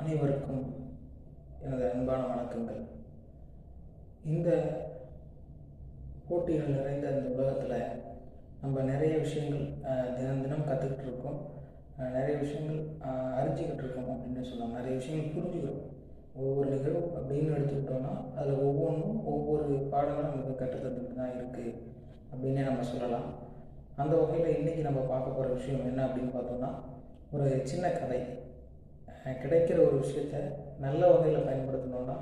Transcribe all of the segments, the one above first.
அனைவருக்கும் எனது அன்பான வணக்கங்கள். இந்த போட்டிகள் நிறைந்த இந்த உலகத்தில் நம்ம நிறைய விஷயங்கள் தினம் தினம் கற்றுக்கிட்டு இருக்கோம். நிறைய விஷயங்கள் அறிஞ்சிக்கிட்டு இருக்கோம் அப்படின்னு சொல்லலாம். நிறைய விஷயங்கள் புரிஞ்சுக்கிறோம். ஒவ்வொரு நிகழ்வு அப்படின்னு எடுத்துக்கிட்டோம்னா அதில் ஒவ்வொன்றும் ஒவ்வொரு பாடங்களும் நமக்கு கற்றுத்தந்துட்டு தான் இருக்குது அப்படின்னே நம்ம சொல்லலாம். அந்த வகையில் இன்றைக்கி நம்ம பார்க்க போகிற விஷயம் என்ன அப்படின்னு பார்த்தோம்னா, ஒரு சின்ன கதை. கிடைக்கிற ஒரு விஷயத்தை நல்ல வகையில் பயன்படுத்தணும்னா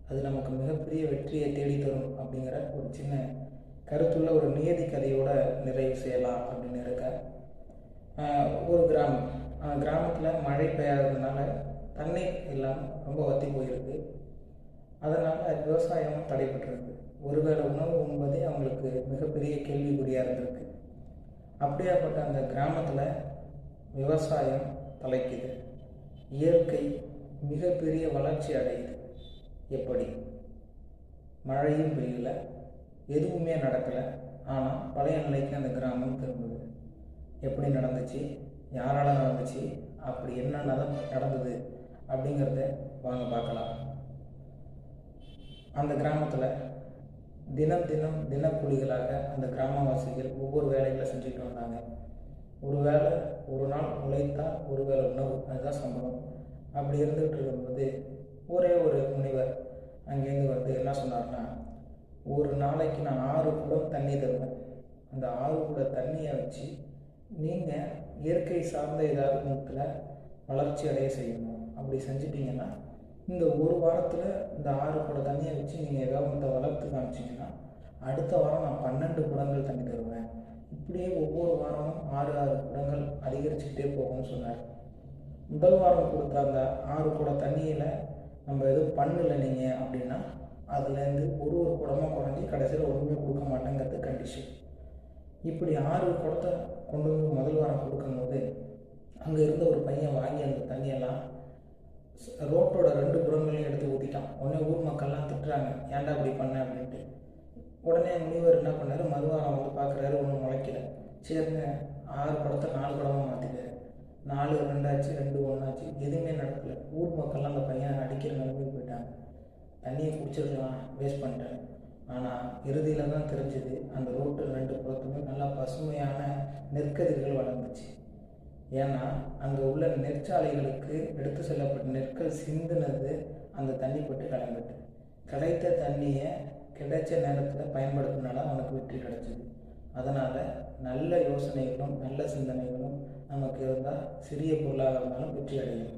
அது நமக்கு மிகப்பெரிய வெற்றியை தேடித்தரும் அப்படிங்கிற ஒரு சின்ன கருத்துள்ள ஒரு நியதி கதையோடு நிறைவு செய்யலாம் அப்படின்னு இருக்க. ஒரு கிராமத்தில் மழை பெய்யாததுனால தண்ணீர் இல்லாமல் ரொம்ப வற்றி போயிருக்கு. அதனால் விவசாயம் தடைபட்டிருக்கு. ஒருவேளை உணவு உண்பதே அவங்களுக்கு மிகப்பெரிய கேள்விக்குறியாக இருந்திருக்கு. அப்படியாப்பட்ட அந்த கிராமத்தில் விவசாயம் தலைக்குது. இயற்கை மிகப்பெரிய வளர்ச்சி அடையுது. எப்படி? மழையும் பெய்யல, எதுவுமே நடக்கலை. ஆனால் பழைய நிலைக்கு அந்த கிராமம் திரும்புது. எப்படி நடந்துச்சு, யாரால் நடந்துச்சு, அப்படி என்ன நடந்தது அப்படிங்கிறத வாங்க பார்க்கலாம். அந்த கிராமத்தில் தினக்கூலிகளாக அந்த கிராமவாசிகள் ஒவ்வொரு வேலைகளை செஞ்சுட்டு வந்தாங்க. ஒரு வேளை ஒரு நாள் உழைத்தா ஒரு வேளை உணவு, அதுதான் சம்பளம். அப்படி இருந்துகிட்டு இருக்கும்போது ஒரே ஒரு முனிவர் அங்கேருந்து என்ன சொன்னார்னா, ஒரு நாளைக்கு நான் 6 குடம் தண்ணி தருவேன். அந்த 6 குடம் தண்ணியை வச்சு நீங்கள் இயற்கை சார்ந்த ஏதாவது முகத்தில் வளர்ச்சி அடைய செய்யணும். அப்படி செஞ்சிட்டிங்கன்னா இந்த ஒரு வாரத்தில் இந்த 6 குடம் தண்ணியை வச்சு நீங்கள் ஏதாவது வளர்த்து காமிச்சிங்கன்னா அடுத்த வாரம் நான் 12 குடங்கள் தண்ணி தருவேன். இப்படியே ஒவ்வொரு வாரமும் 6 குடங்கள் அதிகரிச்சுக்கிட்டே போகும்னு சொன்னார். முதல் வாரம் கொடுத்த அந்த 6 குடம் தண்ணியில் நம்ம எதுவும் பண்ணலை நீங்கள் அப்படின்னா அதுலேருந்து ஒரு குடமாக குறைஞ்சி கடைசியில் ஒன்றுமே கொடுக்க மாட்டேங்கிறது கண்டிஷன். இப்படி 6 குடத்தை கொண்டு வந்து முதல் வாரம் கொடுக்கும்போது அங்கே இருந்த ஒரு பையன் வாங்கி அந்த தண்ணியெல்லாம் ரோட்டோட 2 புறங்களையும் எடுத்து ஊற்றிட்டான். உடனே ஊர் மக்கள்லாம் திட்டுறாங்க, ஏன்டா அப்படி பண்ண அப்படின்ட்டு. உடனே முனிவர் என்ன பண்ணார், மறுவாரம் பார்க்குறாரு, ஒன்றும் முளைக்கல. சரின்னு 6 குடத்தை 4 குடமாக மாற்றிட்டாரு. 4 2 ஆச்சு, 2 1 ஆச்சு, எதுவுமே நடக்கலை. ஊர் மக்கள்லாம் அந்த பையனை அடிக்கிற நிலைமைக்கு போயிட்டாங்க. தண்ணியை குடிச்சிருக்கலாம், வேஸ்ட் பண்ணிட்டேன். ஆனால் இறுதியில் தான் தெரிஞ்சது, அந்த ரோட்டு 2 புறத்துமே நல்லா பசுமையான நெற்கதிர்கள் வளர்ந்துச்சு. ஏன்னா அங்கே உள்ள நெற்சாலைகளுக்கு எடுத்து செல்லப்பட்ட நெற்கள் சிந்தினது அந்த தண்ணி பட்டு கிளம்பிட்டு. கிடைத்த தண்ணியை கிடைச்ச நேரத்தில் பயன்படுத்தினால அவனுக்கு வெற்றி கிடைச்சிது. அதனால் நல்ல யோசனைகளும் நல்ல சிந்தனைகளும் நமக்கு இருந்தால் சிறிய பொருளாக இருந்தாலும் வெற்றி அடையும்.